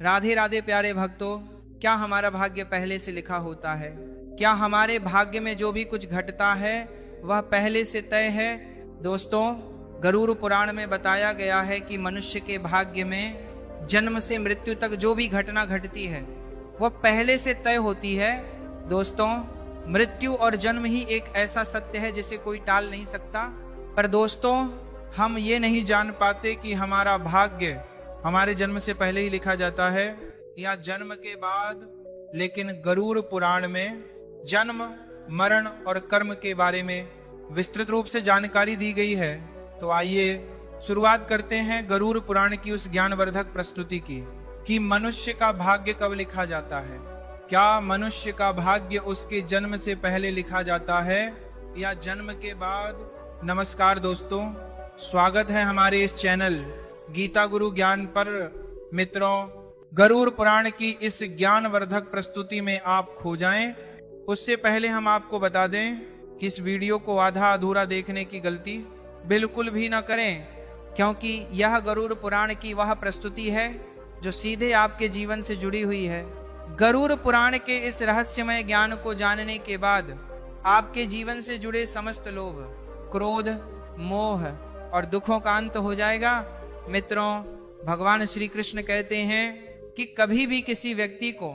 राधे राधे प्यारे भक्तों, क्या हमारा भाग्य पहले से लिखा होता है? क्या हमारे भाग्य में जो भी कुछ घटता है वह पहले से तय है? दोस्तों, गरुड़ पुराण में बताया गया है कि मनुष्य के भाग्य में जन्म से मृत्यु तक जो भी घटना घटती है वह पहले से तय होती है। दोस्तों, मृत्यु और जन्म ही एक ऐसा सत्य है जिसे कोई टाल नहीं सकता। पर दोस्तों, हम ये नहीं जान पाते कि हमारा भाग्य हमारे जन्म से पहले ही लिखा जाता है या जन्म के बाद। लेकिन गरुड़ पुराण में जन्म, मरण और कर्म के बारे में विस्तृत रूप से जानकारी दी गई है। तो आइए शुरुआत करते हैं गरुड़ पुराण की उस ज्ञानवर्धक प्रस्तुति की कि मनुष्य का भाग्य कब लिखा जाता है। क्या मनुष्य का भाग्य उसके जन्म से पहले लिखा जाता है या जन्म के बाद? नमस्कार दोस्तों, स्वागत है हमारे इस चैनल गीता गुरु ज्ञान पर। मित्रों, गरुड़ पुराण की इस ज्ञानवर्धक प्रस्तुति में आप खो जाएं। उससे पहले हम आपको बता दें कि इस वीडियो को आधा अधूरा देखने की गलती बिल्कुल भी न करें, क्योंकि यह गरुड़ पुराण की वह प्रस्तुति है जो सीधे आपके जीवन से जुड़ी हुई है। गरुड़ पुराण के इस रहस्यमय ज्ञान को जानने के बाद आपके जीवन से जुड़े समस्त लोभ, क्रोध, मोह और दुखों का अंत हो जाएगा। मित्रों, भगवान श्री कृष्ण कहते हैं कि कभी भी किसी व्यक्ति को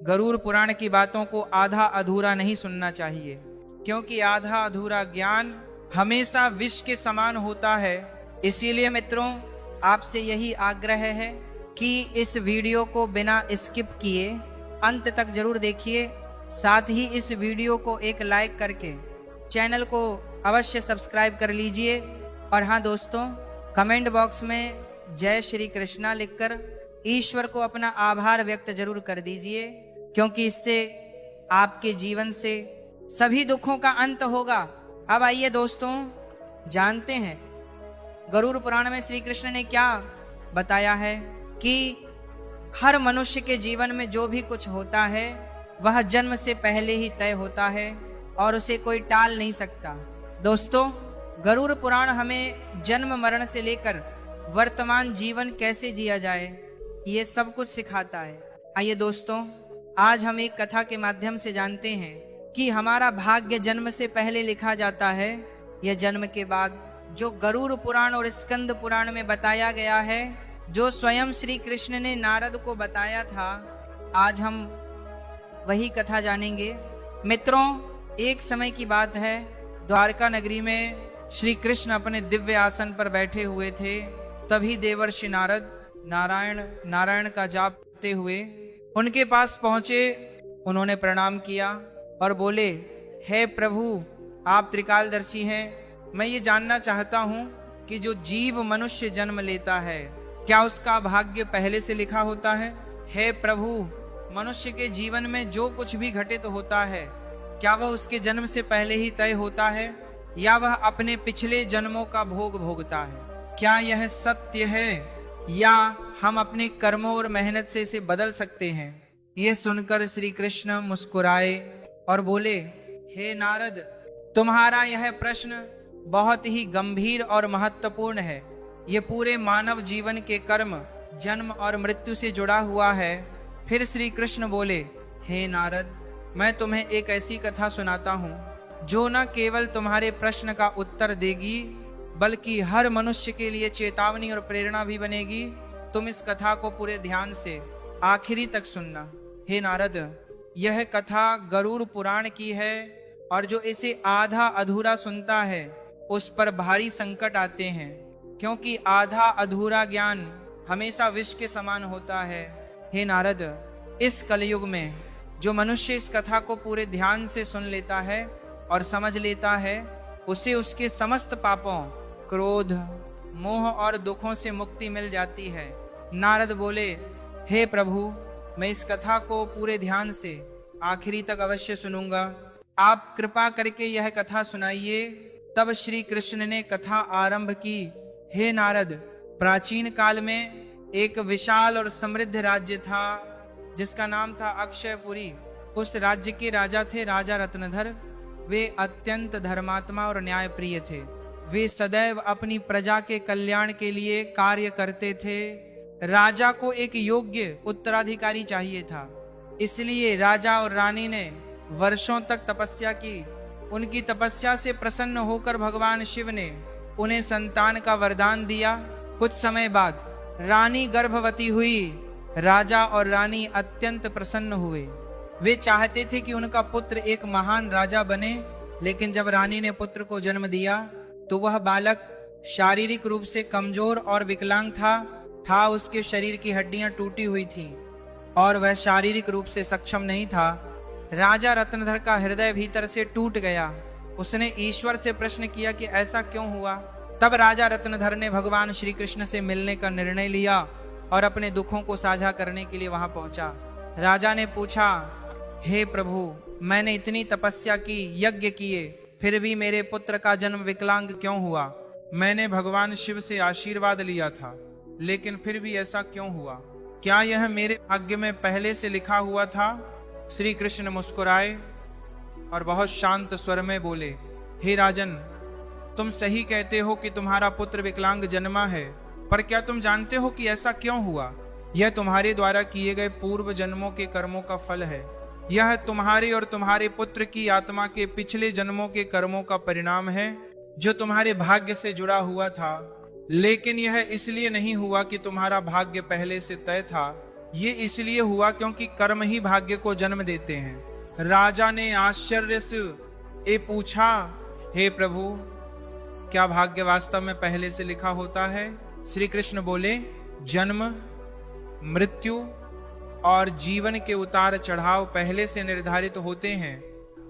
गरुड़ पुराण की बातों को आधा अधूरा नहीं सुनना चाहिए, क्योंकि आधा अधूरा ज्ञान हमेशा विष के समान होता है। इसीलिए मित्रों, आपसे यही आग्रह है कि इस वीडियो को बिना स्किप किए अंत तक जरूर देखिए। साथ ही इस वीडियो को एक लाइक करके चैनल को अवश्य सब्सक्राइब कर लीजिए। और हाँ दोस्तों, कमेंट बॉक्स में जय श्री कृष्णा लिखकर ईश्वर को अपना आभार व्यक्त जरूर कर दीजिए, क्योंकि इससे आपके जीवन से सभी दुखों का अंत होगा। अब आइए दोस्तों, जानते हैं गरुड़ पुराण में श्री कृष्ण ने क्या बताया है कि हर मनुष्य के जीवन में जो भी कुछ होता है वह जन्म से पहले ही तय होता है और उसे कोई टाल नहीं सकता। दोस्तों, गरुड़ पुराण हमें जन्म मरण से लेकर वर्तमान जीवन कैसे जिया जाए ये सब कुछ सिखाता है। आइए दोस्तों, आज हम एक कथा के माध्यम से जानते हैं कि हमारा भाग्य जन्म से पहले लिखा जाता है या जन्म के बाद। जो गरुड़ पुराण और स्कंद पुराण में बताया गया है, जो स्वयं श्री कृष्ण ने नारद को बताया था, आज हम वही कथा जानेंगे। मित्रों, एक समय की बात है, द्वारका नगरी में श्री कृष्ण अपने दिव्य आसन पर बैठे हुए थे। तभी देवर्षि नारद नारायण का जाप करते हुए उनके पास पहुंचे। उन्होंने प्रणाम किया और बोले, हे प्रभु, आप त्रिकालदर्शी हैं। मैं ये जानना चाहता हूं कि जो जीव मनुष्य जन्म लेता है क्या उसका भाग्य पहले से लिखा होता है? हे प्रभु, मनुष्य के जीवन में जो कुछ भी घटित होता है क्या वह उसके जन्म से पहले ही तय होता है या वह अपने पिछले जन्मों का भोग भोगता है? क्या यह सत्य है या हम अपने कर्मों और मेहनत से इसे बदल सकते हैं? ये सुनकर श्री कृष्ण मुस्कुराए और बोले, हे नारद, तुम्हारा यह प्रश्न बहुत ही गंभीर और महत्वपूर्ण है। ये पूरे मानव जीवन के कर्म, जन्म और मृत्यु से जुड़ा हुआ है। फिर श्री कृष्ण बोले, हे नारद, मैं तुम्हें एक ऐसी कथा सुनाता हूँ जो न केवल तुम्हारे प्रश्न का उत्तर देगी बल्कि हर मनुष्य के लिए चेतावनी और प्रेरणा भी बनेगी। तुम इस कथा को पूरे ध्यान से आखिरी तक सुनना। हे नारद, यह कथा गरुड़ पुराण की है और जो इसे आधा अधूरा सुनता है उस पर भारी संकट आते हैं, क्योंकि आधा अधूरा ज्ञान हमेशा विष के समान होता है। हे नारद, इस कलयुग में जो मनुष्य इस कथा को पूरे ध्यान से सुन लेता है और समझ लेता है, उसे उसके समस्त पापों, क्रोध, मोह और दुखों से मुक्ति मिल जाती है। नारद बोले, हे प्रभु, मैं इस कथा को पूरे ध्यान से आखिरी तक अवश्य सुनूंगा। आप कृपा करके यह कथा सुनाइए। तब श्री कृष्ण ने कथा आरंभ की। हे नारद, प्राचीन काल में एक विशाल और समृद्ध राज्य था जिसका नाम था अक्षयपुरी। उस राज्य के राजा थे राजा रत्नधर। वे अत्यंत धर्मात्मा और न्यायप्रिय थे। वे सदैव अपनी प्रजा के कल्याण के लिए कार्य करते थे राजा को एक योग्य उत्तराधिकारी चाहिए था। इसलिए राजा और रानी ने वर्षों तक तपस्या की। उनकी तपस्या से प्रसन्न होकर भगवान शिव ने उन्हें संतान का वरदान दिया। कुछ समय बाद रानी गर्भवती हुई। राजा और रानी अत्यंत प्रसन्न हुए। वे चाहते थे कि उनका पुत्र एक महान राजा बने, लेकिन जब रानी ने पुत्र को जन्म दिया तो वह बालक शारीरिक रूप से कमजोर और विकलांग था। उसके शरीर की हड्डियां टूटी हुई थीं और वह शारीरिक रूप से सक्षम नहीं था। राजा रत्नधर का हृदय भीतर से टूट गया। उसने ईश्वर से प्रश्न किया कि ऐसा क्यों हुआ। तब राजा रत्नधर ने भगवान श्री कृष्ण से मिलने का निर्णय लिया और अपने दुखों को साझा करने के लिए वहां पहुंचा। राजा ने पूछा, हे प्रभु, मैंने इतनी तपस्या की, यज्ञ किए, फिर भी मेरे पुत्र का जन्म विकलांग क्यों हुआ? मैंने भगवान शिव से आशीर्वाद लिया था, लेकिन फिर भी ऐसा क्यों हुआ? क्या यह मेरे भाग्य में पहले से लिखा हुआ था? श्री कृष्ण मुस्कुराए और बहुत शांत स्वर में बोले, हे राजन, तुम सही कहते हो कि तुम्हारा पुत्र विकलांग जन्मा है, पर क्या तुम जानते हो कि ऐसा क्यों हुआ? यह तुम्हारे द्वारा किए गए पूर्व जन्मों के कर्मों का फल है। यह तुम्हारे और तुम्हारे पुत्र की आत्मा के पिछले जन्मों के कर्मों का परिणाम है, जो तुम्हारे भाग्य से जुड़ा हुआ था। लेकिन यह इसलिए नहीं हुआ कि तुम्हारा भाग्य पहले से तय था। ये इसलिए हुआ क्योंकि कर्म ही भाग्य को जन्म देते हैं। राजा ने आश्चर्य से पूछा, हे प्रभु, क्या भाग्य वास्तव में पहले से लिखा होता है? श्री कृष्ण बोले, जन्म, मृत्यु और जीवन के उतार चढ़ाव पहले से निर्धारित होते हैं,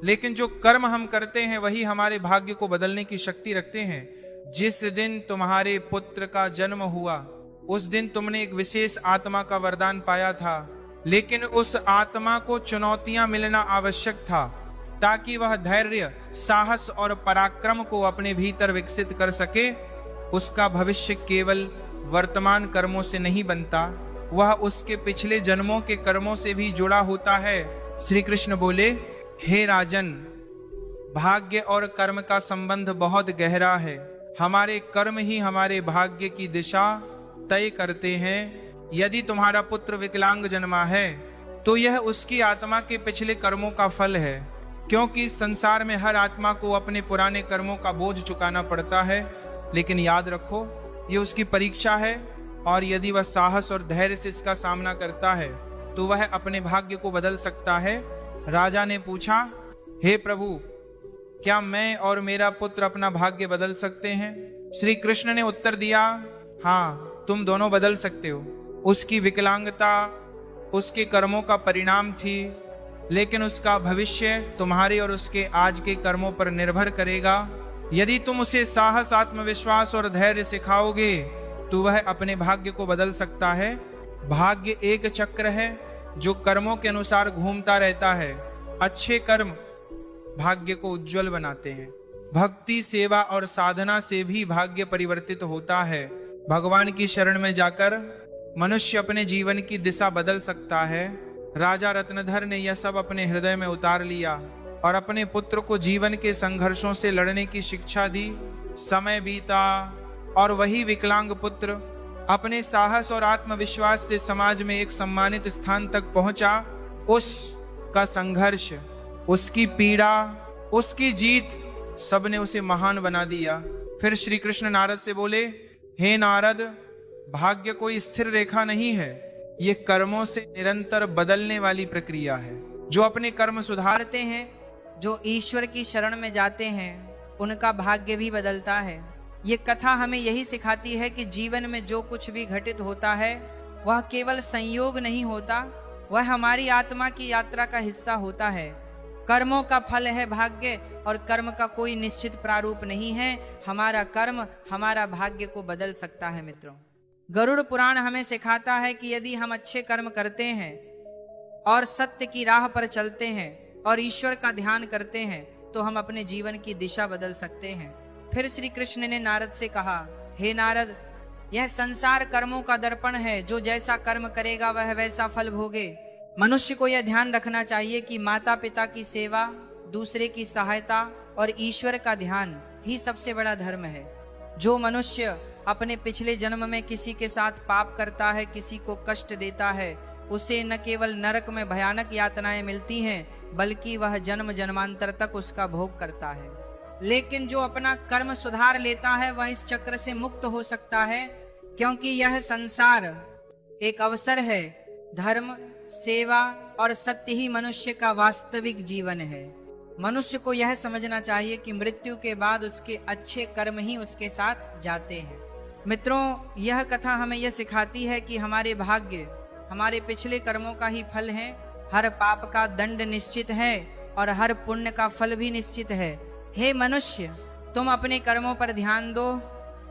लेकिन जो कर्म हम करते हैं वही हमारे भाग्य को बदलने की शक्ति रखते हैं। जिस दिन तुम्हारे पुत्र का जन्म हुआ, उस दिन तुमने एक विशेष आत्मा का वरदान पाया था, लेकिन उस आत्मा को चुनौतियां मिलना आवश्यक था, ताकि वह धैर्य, साहस और पराक्रम को अपने भीतर विकसित कर सके। उसका भविष्य केवल वर्तमान कर्मों से नहीं बनता, वह उसके पिछले जन्मों के कर्मों से भी जुड़ा होता है। श्री कृष्ण बोले, हे राजन, भाग्य और कर्म का संबंध बहुत गहरा है। हमारे कर्म ही हमारे भाग्य की दिशा तय करते हैं। यदि तुम्हारा पुत्र विकलांग जन्मा है तो यह उसकी आत्मा के पिछले कर्मों का फल है, क्योंकि संसार में हर आत्मा को अपने पुराने कर्मों का बोझ चुकाना पड़ता है। लेकिन याद रखो, ये उसकी परीक्षा है, और यदि वह साहस और धैर्य से इसका सामना करता है तो वह अपने भाग्य को बदल सकता है। राजा ने पूछा, हे प्रभु, क्या मैं और मेरा पुत्र अपना भाग्य बदल सकते हैं? श्री कृष्ण ने उत्तर दिया, हाँ, तुम दोनों बदल सकते हो। उसकी विकलांगता उसके कर्मों का परिणाम थी, लेकिन उसका भविष्य तुम्हारे और उसके आज के कर्मों पर निर्भर करेगा। यदि तुम उसे साहस, आत्मविश्वास और धैर्य सिखाओगे तो वह अपने भाग्य को बदल सकता है। भाग्य एक चक्र है जो कर्मों के अनुसार घूमता रहता है। अच्छे कर्म भाग्य को उज्जवल बनाते हैं। भक्ति, सेवा और साधना से भी भाग्य परिवर्तित होता है। भगवान की शरण में जाकर मनुष्य अपने जीवन की दिशा बदल सकता है। राजा रत्नधर ने यह सब अपने हृदय में उतार लिया और अपने पुत्र को जीवन के संघर्षों से लड़ने की शिक्षा दी। समय बीता और वही विकलांग पुत्र अपने साहस और आत्मविश्वास से समाज में एक सम्मानित स्थान तक पहुंचा। उसका संघर्ष, उसकी पीड़ा, उसकी जीत, सबने उसे महान बना दिया। फिर श्री कृष्ण नारद से बोले, हे नारद, भाग्य कोई स्थिर रेखा नहीं है, ये कर्मों से निरंतर बदलने वाली प्रक्रिया है। जो अपने कर्म सुधारते हैं, जो ईश्वर की शरण में जाते हैं, उनका भाग्य भी बदलता है। ये कथा हमें यही सिखाती है कि जीवन में जो कुछ भी घटित होता है वह केवल संयोग नहीं होता, वह हमारी आत्मा की यात्रा का हिस्सा होता है। कर्मों का फल है भाग्य, और कर्म का कोई निश्चित प्रारूप नहीं है। हमारा कर्म हमारा भाग्य को बदल सकता है। मित्रों, गरुड़ पुराण हमें सिखाता है कि यदि हम अच्छे कर्म करते हैं और सत्य की राह पर चलते हैं और ईश्वर का ध्यान करते हैं तो हम अपने जीवन की दिशा बदल सकते हैं। फिर श्री कृष्ण ने नारद से कहा, हे नारद, यह संसार कर्मों का दर्पण है। जो जैसा कर्म करेगा वह वैसा फल भोगे। मनुष्य को यह ध्यान रखना चाहिए कि माता पिता की सेवा, दूसरे की सहायता और ईश्वर का ध्यान ही सबसे बड़ा धर्म है। जो मनुष्य अपने पिछले जन्म में किसी के साथ पाप करता है, किसी को कष्ट देता है, उसे न केवल नरक में भयानक यातनाएं मिलती हैं, बल्कि वह जन्म जन्मांतर तक उसका भोग करता है। लेकिन जो अपना कर्म सुधार लेता है वह इस चक्र से मुक्त हो सकता है, क्योंकि यह संसार एक अवसर है। धर्म, सेवा और सत्य ही मनुष्य का वास्तविक जीवन है। मनुष्य को यह समझना चाहिए कि मृत्यु के बाद उसके अच्छे कर्म ही उसके साथ जाते हैं। मित्रों, यह कथा हमें यह सिखाती है कि हमारे भाग्य हमारे पिछले कर्मों का ही फल है। हर पाप का दंड निश्चित है और हर पुण्य का फल भी निश्चित है। हे मनुष्य, तुम अपने कर्मों पर ध्यान दो,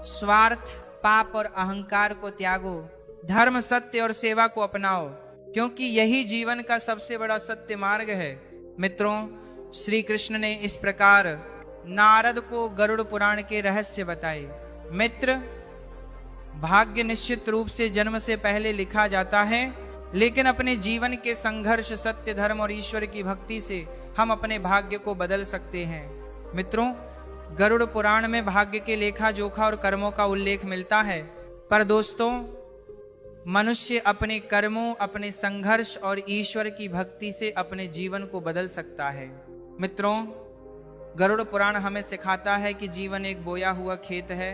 स्वार्थ, पाप और अहंकार को त्यागो, धर्म, सत्य और सेवा को अपनाओ, क्योंकि यही जीवन का सबसे बड़ा सत्य मार्ग है। मित्रों, श्री कृष्ण ने इस प्रकार नारद को गरुड़ पुराण के रहस्य बताए। मित्र, भाग्य निश्चित रूप से जन्म से पहले लिखा जाता है, लेकिन अपने जीवन के संघर्ष, सत्य, धर्म और ईश्वर की भक्ति से हम अपने भाग्य को बदल सकते हैं। मित्रों, गरुड़ पुराण में भाग्य के लेखा जोखा और कर्मों का उल्लेख मिलता है, पर दोस्तों, मनुष्य अपने कर्मों, अपने संघर्ष और ईश्वर की भक्ति से अपने जीवन को बदल सकता है। मित्रों, गरुड़ पुराण हमें सिखाता है कि जीवन एक बोया हुआ खेत है।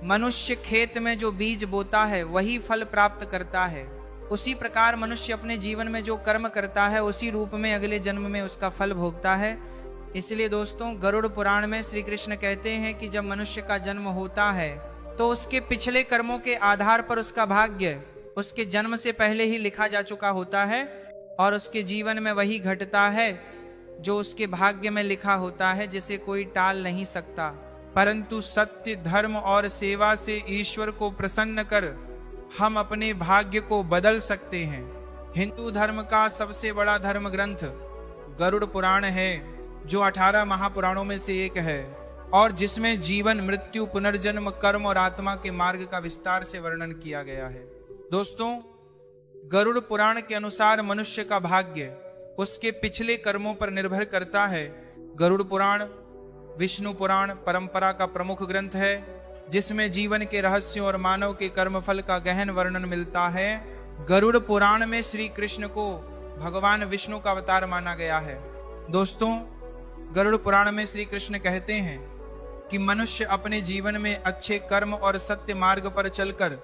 मनुष्य खेत में जो बीज बोता है वही फल प्राप्त करता है। उसी प्रकार मनुष्य अपने जीवन में जो कर्म करता है उसी रूप में अगले जन्म में उसका फल भोगता है। इसलिए दोस्तों, गरुड़ पुराण में श्री कृष्ण कहते हैं कि जब मनुष्य का जन्म होता है तो उसके पिछले कर्मों के आधार पर उसका भाग्य उसके जन्म से पहले ही लिखा जा चुका होता है और उसके जीवन में वही घटता है जो उसके भाग्य में लिखा होता है, जिसे कोई टाल नहीं सकता। परंतु सत्य, धर्म और सेवा से ईश्वर को प्रसन्न कर हम अपने भाग्य को बदल सकते हैं। हिंदू धर्म का सबसे बड़ा धर्म ग्रंथ गरुड़ पुराण है, जो 18 महापुराणों में से एक है और जिसमें जीवन, मृत्यु, पुनर्जन्म, कर्म और आत्मा के मार्ग का विस्तार से वर्णन किया गया है। दोस्तों, गरुड़ पुराण के अनुसार मनुष्य का भाग्य उसके पिछले कर्मों पर निर्भर करता है। गरुड़ पुराण विष्णु पुराण परंपरा का प्रमुख ग्रंथ है, जिसमें जीवन के रहस्यों और मानव के कर्मफल का गहन वर्णन मिलता है। गरुड़ पुराण में श्री कृष्ण को भगवान विष्णु का अवतार माना गया है। दोस्तों, गरुड़ पुराण में श्री कृष्ण कहते हैं कि मनुष्य अपने जीवन में अच्छे कर्म और सत्य मार्ग पर चलकर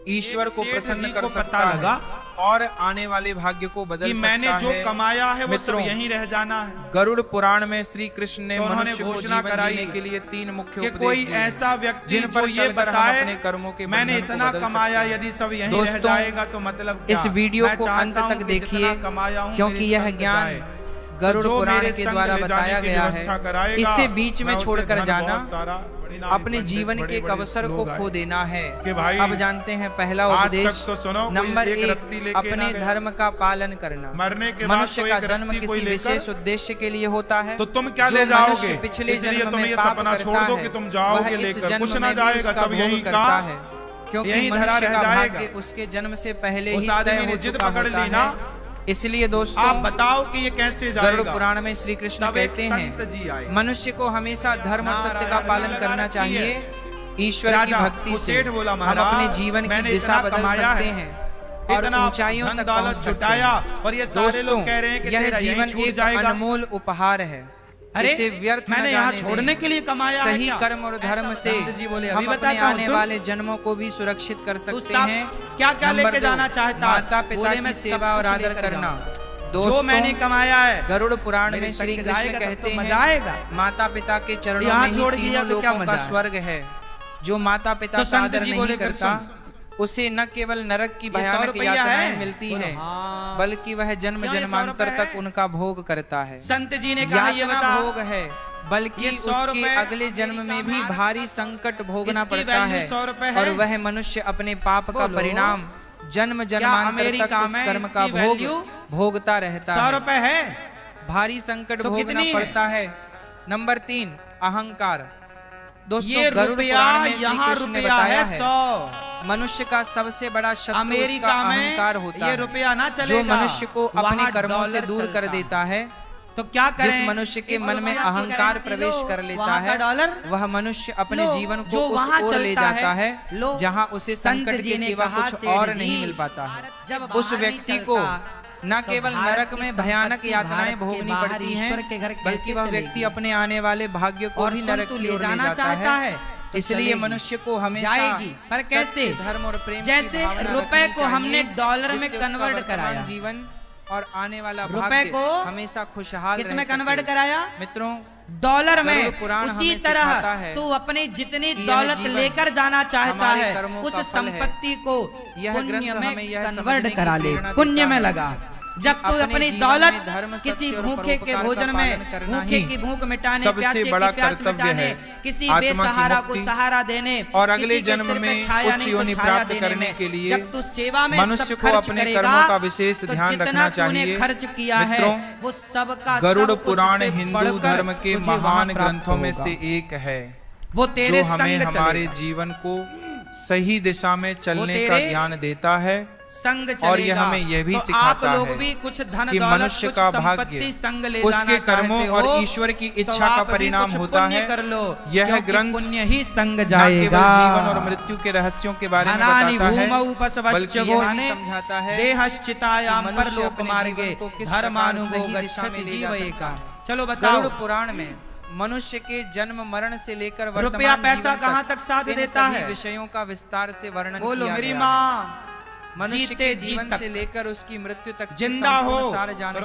ईश्वर को प्रसन्न कर सकता है और आने वाले भाग्य को बदल सकता है। मैंने जो कमाया है वो सब यहीं रह जाना है। गरुड़ पुराण में श्री कृष्ण ने मनुष्य को जीवन जीने के लिए 3 मुख्य उपदेश कोई ऐसा व्यक्ति जो ये बताए अपने कर्मों के मैंने इतना कमाया, यदि सब यहीं रह जाएगा तो मतलब क्या? इस वीडियो को अंत तक देखिए, क्योंकि यह ज्ञान गरुड़ पुराण के द्वारा बताया गया है। इसे बीच में छोड़कर जाना अपने जीवन के एक अवसर को खो देना है। अब जानते हैं पहला उपदेश। नंबर 1, अपने धर्म का पालन करना। मनुष्य का जन्म किसी विशेष उद्देश्य के लिए होता है। तो तुम क्या ले जाओगे? पिछले जन्म में ये पाप सपना छोड़ दो कि तुम जाओगे लेकर, कुछ ना जाएगा, सब यही करता है, क्योंकि मनुष्य का भाग्य उसके जन्म से पहले ही तय हो चुका होता है। इसलिए दोस्तों, आप बताओ कि ये कैसे जाएगा? गरुड़ पुराण में श्री कृष्ण कहते हैं मनुष्य को हमेशा धर्म और सत्य का पालन करना चाहिए। ईश्वर की भक्ति से हम अपने जीवन की दिशा बदल सकते हैं और ऊंचाइयों तक पहुंच सकते हैं। और ये सारे लोग कह रहे हैं कि यह जीवन एक अनमोल उपहार है। इसे व्यर्थ मैंने यहाँ छोड़ने के लिए कमाया सही कर्म और धर्म से हम अपने आने वाले जन्मों को भी सुरक्षित कर सकते हैं। क्या क्या लेके जाना चाहता? माता पिता की सेवा और आदर करना। जो मैंने कमाया है, गरुड़ पुराण में श्री कृष्ण कहते हैं माता पिता के चरणों में ही तीनों लोगों का स्वर्ग है। जो माता पिता का आदर नहीं करता उसे न केवल नरक की भयानक यातनाएं मिलती है, बल्कि वह जन्म जन्मांतर तक उनका भोग करता है। संत जी ने कहा ये भोग है, बल्कि उसके अगले जन्म में भी भारी संकट भोगना पड़ता है और वह मनुष्य अपने पाप का परिणाम जन्म जन्मांतर तक उस कर्म का भोगता रहता है। 100 रुपए है, भारी संकट भोगना पड़ता है। नंबर 3, अहंकार। दोस्तों, ये रुपया यहाँ रुपया है 100। मनुष्य का सबसे बड़ा शत्रु उसका अहंकार होता है, रुपया ना चलेगा, जो मनुष्य को अपने कर्मों से दूर कर देता है तो क्या करें? जिस मनुष्य के इस मन में दुनिया की अहंकार करेंसी प्रवेश लो, कर लेता वहाँ का है, डॉलर वह मनुष्य अपने लो, जीवन को जो उस वहाँ ओर ले चलता जाता है, है लो। जहाँ उसे संत संकट जी के ने सिवा कहा, कुछ सेठ और जी, नहीं मिल पाता है। जब उस बाहर व्यक्ति नहीं को चलता, न तो केवल भारत नरक की में भयानक संपत्ति यातनाएं भारत के भोगनी बाहर पड़ती ईश्वर हैं, के घर बल्कि कैसे वह चलेगी? व्यक्ति अपने आने वाले भाग्य को और भी सुन, नरक तू की ले ओर ले जाना जाता चाहता है। है तो इसलिए चलेगी। मनुष्य को हमेशा जाएगी, पर सत्य, कैसे? धर्म और प्रेम की जैसे भावना रुपए रखनी को हमने चाहिए, डॉलर में जिससे उसका कन्वर्ट वर्तमान कराया। जीवन और आने वाला रुपए भाग्य को हमेशा खुशहाल किस रह में सके। कन्वर्ट कराया? मित्रों, डॉलर में। गरुड़ पुराण उसी हमें सिखाता तरह है तू अपनी जितनी कि यह दौलत जीवन लेकर जाना चाहता हमारे है, कर्मों उस का फल है। संपत्ति को यह पुण्य ग्रंथ में हमें यह कन्वर्ट समझने की करा ले, प्रेरणा पुण्य देता में है लगा। कि जब तू अपने अपनी जीवन दौलत में धर्म, किसी सत्य और भूखे के परोपकार का भोजन पालन में, करना भूखे ही की भूख मिटाने, सबसे प्यासे की बड़ा प्यास कर्तव्य मिटाने, है। किसी आत्मा की बेसहारा को मुक्ति सहारा देने और अगले किसी के जन्म सिर पे में छाया उच्च नहीं तो योनि छाया प्राप्त देने करने में, के लिए जब तू सेवा में मनुष्य सब को खर्च अपने करेगा, कर्मों का विशेष तो ध्यान जितना रखना तूने चाहिए। खर्च किया है मित्रों, वो सबका गरुड़ सब पुराण उससे हिंदू बढ़कर धर्म के तुझे वहाँ महान प्राप्त ग्रंथों में होगा। से एक है, वो तेरे जो हमें संग हमारे चलेगा। जीवन को सही दिशा में चलने का तेरे ज्ञान देता है संग और यह चलेगा। हमें यह भी तो सिखाता आप लोग है भी कुछ धन कि दौलत, मनुष्य कुछ का संपत्ति भाग्य संग ले उसके जाना कर्मों चाहते और हो, ईश्वर की तो इच्छा आप का भी परिणाम कुछ होता पुण्य है। कर लो, यह क्योंकि ग्रंथ पुण्य ही संग न जाएगा। केवल जीवन और मृत्यु के रहस्यों के बारे में धनानि बताता है, भूमौ पशवश्च बल्कि यह भी गोहाने समझाता है देहश्चितायाम कि मनुष्य परलोक अपने मार्गे जीवन को किस धर्मानुगो प्रकार सही दिशा में गच्छति ले जा जीवयेका। सकता है। चलो बताओ, गरुड़ पुराण में मनुष्य के जन्म मरण से लेकर वर्तमान रुपया पैसा जीवन कहाँ तक साथ इन देता सभी है? विषयों का विस्तार से वर्णन बोलो किया मेरी गया है। माँ, मनुष्य जीते के जी जीवन तक से लेकर उसकी मृत्यु तक की जिंदा हो संपूर्ण सार तो जानकारी